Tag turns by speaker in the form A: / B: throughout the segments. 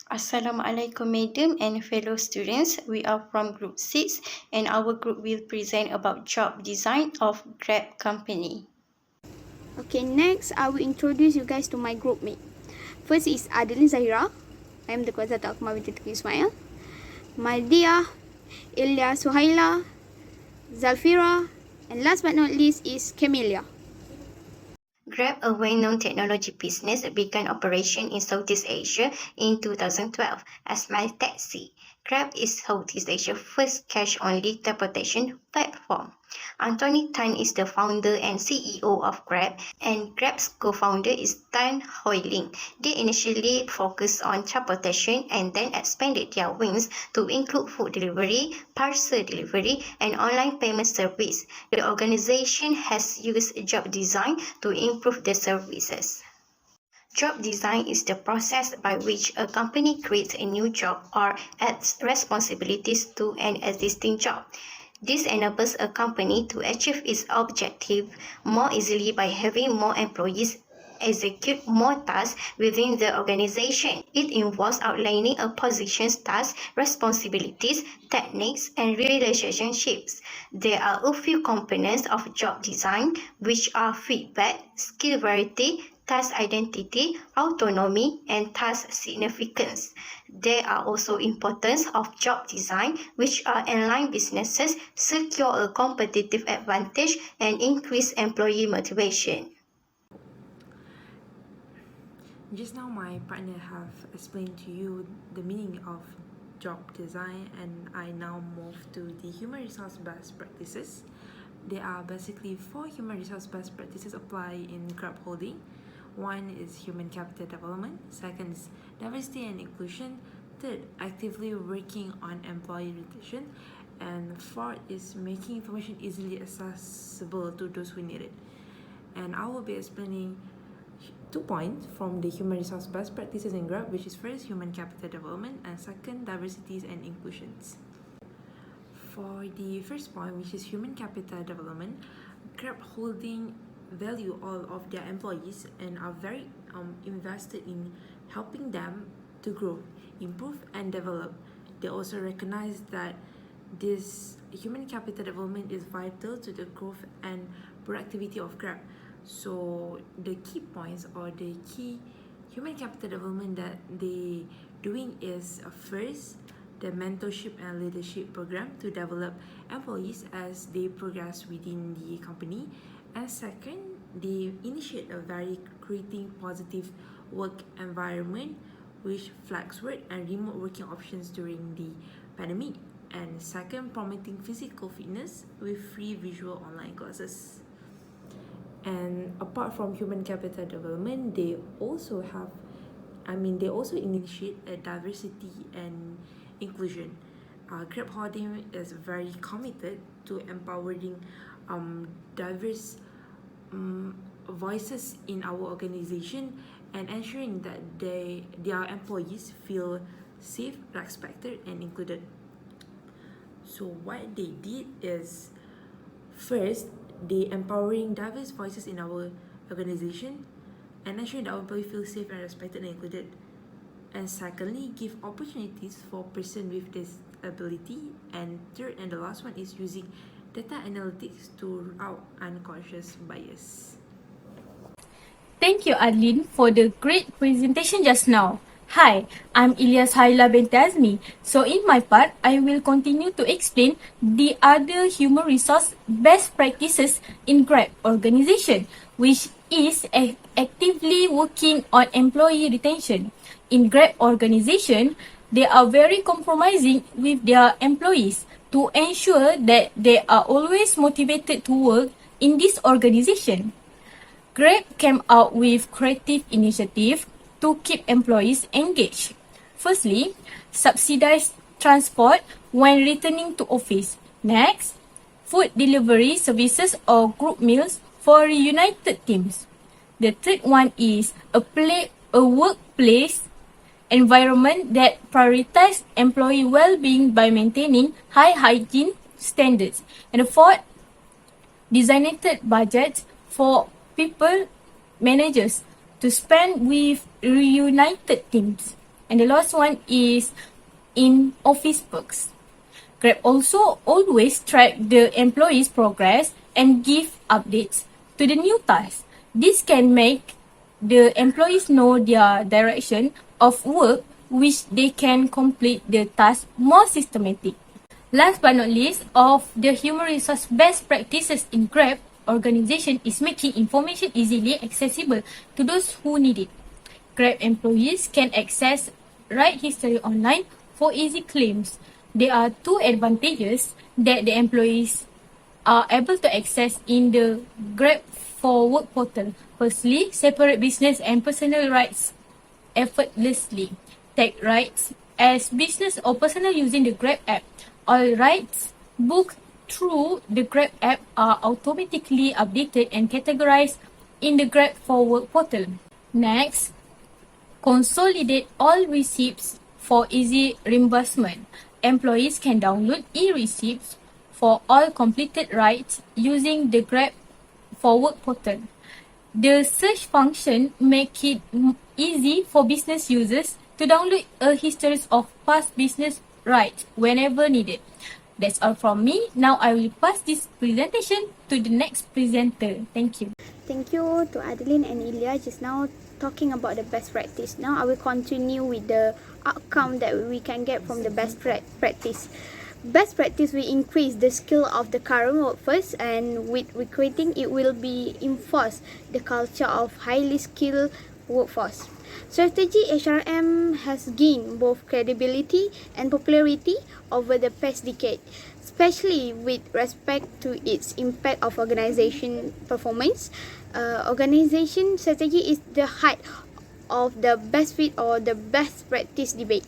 A: Assalamualaikum Madam and fellow students. We are from Group 6 and our group will present about job design of Grab company.
B: Okay, next I will introduce you guys to my group mate. First is Adeline Zahira. I am the Qazat Akmal binti Taqi Ismail. Maldia, Ilya Suhaila, Zalfira, and last but not least is Camelia.
A: Grab, a well-known technology business, began operation in Southeast Asia in 2012 as My Taxi. Grab is Southeast Asia's first cash-only transportation platform. Anthony Tan is the founder and CEO of Grab, and Grab's co-founder is Tan Hoi Ling. They initially focused on transportation and then expanded their wings to include food delivery, parcel delivery, and online payment service. The organization has used job design to improve the services. Job design is the process by which a company creates a new job or adds responsibilities to an existing job. This enables a company to achieve its objective more easily by having more employees execute more tasks within the organization. It involves outlining a position's tasks, responsibilities, techniques, and relationships. There are a few components of job design, which are feedback, skill variety, task identity, autonomy, and task significance. There are also importance of job design, which are align businesses, secure a competitive advantage, and increase employee motivation.
C: Just now my partner have explained to you the meaning of job design, and I now move to the human resource best practices. There are basically 4 human resource best practices apply in Grab Holding. One is human capital development, second is diversity and inclusion, third, actively working on employee retention, and fourth is making information easily accessible to those who need it. And I will be explaining 2 points from the human resource best practices in Grab, which is first human capital development and second diversities and inclusions. For the first point, which is human capital development, Grab Holding value all of their employees and are very invested in helping them to grow, improve, and develop. They also recognize that this human capital development is vital to the growth and productivity of Grab. So the key points or the key human capital development that they doing is first, the mentorship and leadership program to develop employees as they progress within the company. And second, they initiate a very creating positive work environment with flex work and remote working options during the pandemic. And second, promoting physical fitness with free visual online classes. And apart from human capital development, they also initiate a diversity and inclusion. Grab Holding is very committed to empowering diverse voices in our organization and ensuring that their employees feel safe, respected, and included. So what they did is, first, they empowering diverse voices in our organization and ensuring that our employees feel safe and respected and included. And secondly, give opportunities for person with disability. And third and the last one is using data analytics to root out unconscious bias.
D: Thank you, Adeline, for the great presentation just now. Hi, I'm Ilyas Haila binti Azmi. So in my part, I will continue to explain the other human resource best practices in Grab organization, which is actively working on employee retention. In Grab organization, they are very compromising with their employees to ensure that they are always motivated to work in this organization. Grab came out with creative initiative to keep employees engaged. Firstly, subsidized transport when returning to office. Next, food delivery services or group meals for reunited teams. The third one is a workplace environment that prioritizes employee well-being by maintaining high hygiene standards. And the fourth, designated budgets for people managers to spend with reunited teams. And the last one is in office perks. Grab also always track the employees' progress and give updates to the new tasks. This can make the employees know their direction of work, which they can complete the task more systematic. Last but not least, of the human resource best practices in Grab organization is making information easily accessible to those who need it. Grab employees can access ride history online for easy claims. There are two advantages that the employees are able to access in the Grab for Work portal. Firstly, separate business and personal rights effortlessly. Take rights as business or personal using the Grab app. All rights booked through the Grab app are automatically updated and categorized in the Grab for Work portal. Next, consolidate all receipts for easy reimbursement. Employees can download e-receipts for all completed rides using the Grab for Work portal. The search function make it easy for business users to download a history of past business rides whenever needed. That's all from me. Now I will pass this presentation to the next presenter. Thank you.
B: Thank you to Adeline and Ilya just now talking about the best practice. Now I will continue with the outcome that we can get from the best practice. Best practice will increase the skill of the current workforce, and with recruiting it will be enforce the culture of highly skilled workforce. Strategy HRM has gained both credibility and popularity over the past decade, especially with respect to its impact of organization performance. Organization strategy is the height of the best fit or the best practice debate.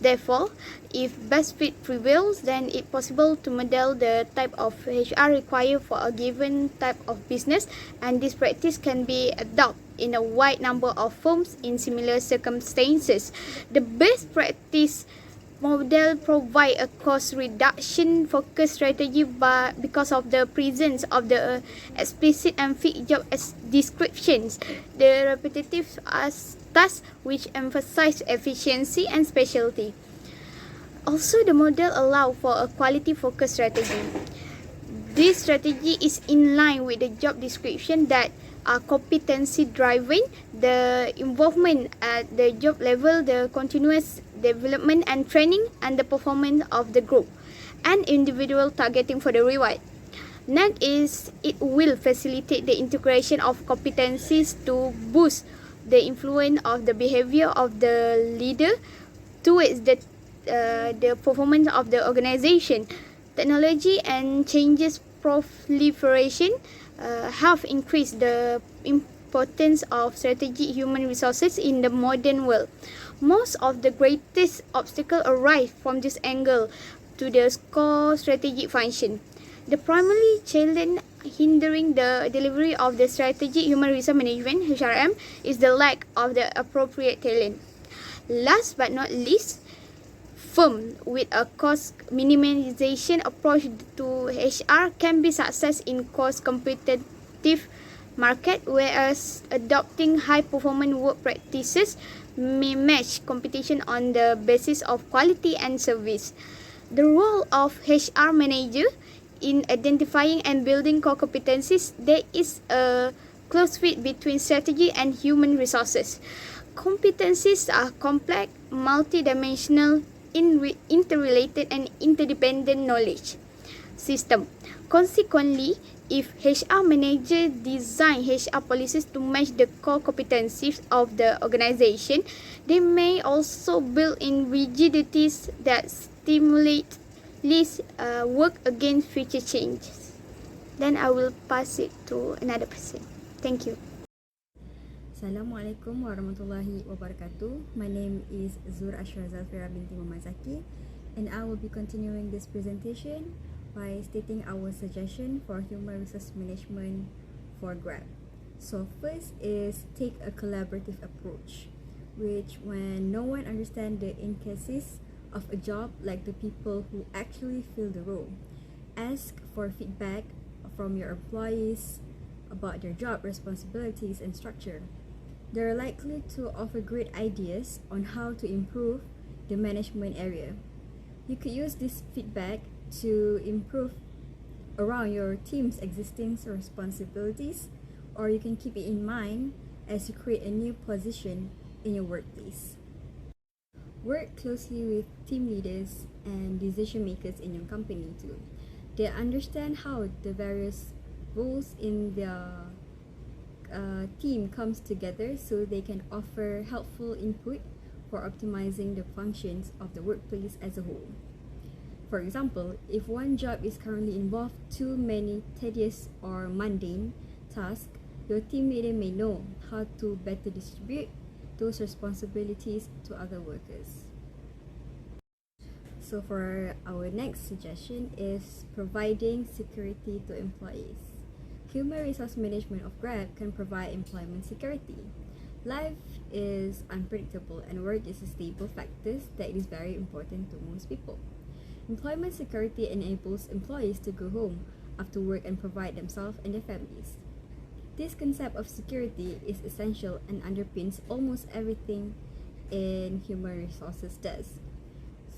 B: Therefore, if best fit prevails, then it's possible to model the type of HR required for a given type of business, and this practice can be adopted in a wide number of firms in similar circumstances. The best practice model provide a cost reduction focused strategy because of the presence of the explicit and fixed job descriptions, the repetitive tasks which emphasize efficiency and specialty. Also, the model allows for a quality focused strategy. This strategy is in line with the job description that are competency driven, the involvement at the job level, the continuous development and training, and the performance of the group, and individual targeting for the reward. Next is it will facilitate the integration of competencies to boost the influence of the behavior of the leader towards the performance of the organization. Technology and changes proliferation have increased the importance of strategic human resources in the modern world. Most of the greatest obstacles arise from this angle to the core strategic function. The primary challenge hindering the delivery of the strategic human resource management (HRM) is the lack of the appropriate talent. Last but not least, firm with a cost minimization approach to HR can be success in cost competitive market, whereas adopting high performance work practices may match competition on the basis of quality and service. The role of HR manager in identifying and building core competencies, there is a close fit between strategy and human resources. Competencies are complex, multidimensional, interrelated and interdependent knowledge system. Consequently, if HR manager design HR policies to match the core competencies of the organization, they may also build in rigidities that stimulate work against future changes. Then I will pass it to another person. Thank you.
E: Assalamualaikum warahmatullahi wabarakatuh. My name is Zur Ashra Zafira binti Muhammad Zaki, and I will be continuing this presentation by stating our suggestion for human resource management for Grab. So first is take a collaborative approach, which when no one understands the intricacies of a job, like the people who actually fill the role, ask for feedback from your employees about their job responsibilities and structure. They're likely to offer great ideas on how to improve the management area. You could use this feedback to improve around your team's existing responsibilities, or you can keep it in mind as you create a new position in your workplace. Work closely with team leaders and decision makers in your company too. They understand how the various roles in their team comes together so they can offer helpful input for optimizing the functions of the workplace as a whole. For example, if one job is currently involved too many tedious or mundane tasks, your team leader may know how to better distribute those responsibilities to other workers. So for our next suggestion is providing security to employees. Human resource management of Grab can provide employment security. Life is unpredictable and work is a stable factor that is very important to most people. Employment security enables employees to go home after work and provide themselves and their families. This concept of security is essential and underpins almost everything in human resources does.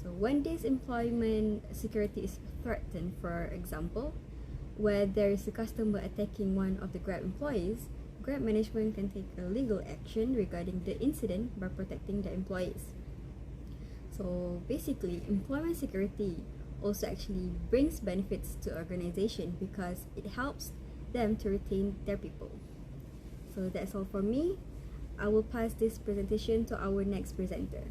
E: So when this employment security is threatened, for example, where there is a customer attacking one of the Grab employees, Grab management can take a legal action regarding the incident by protecting the employees. So basically, employment security also actually brings benefits to organization because it helps them to retain their people. So that's all for me. I will pass this presentation to our next presenter.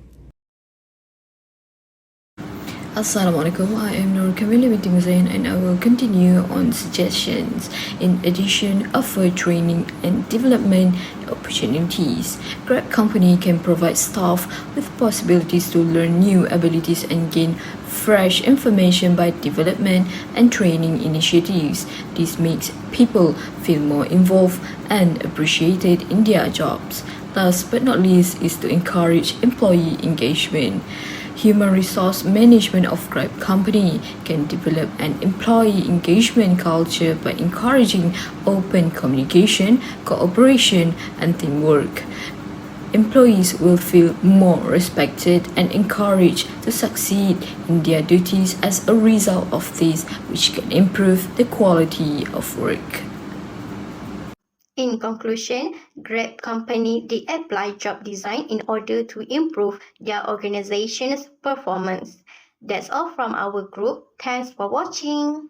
F: Assalamualaikum, I am Nur Kamila binti Muzain and I will continue on suggestions. In addition, offer training and development opportunities. Grab company can provide staff with possibilities to learn new abilities and gain fresh information by development and training initiatives. This makes people feel more involved and appreciated in their jobs. Last but not least is to encourage employee engagement. Human resource management of Grab company can develop an employee engagement culture by encouraging open communication, cooperation, and teamwork. Employees will feel more respected and encouraged to succeed in their duties as a result of this, which can improve the quality of work.
A: In conclusion, Grab company did apply job design in order to improve their organization's performance. That's all from our group. Thanks for watching.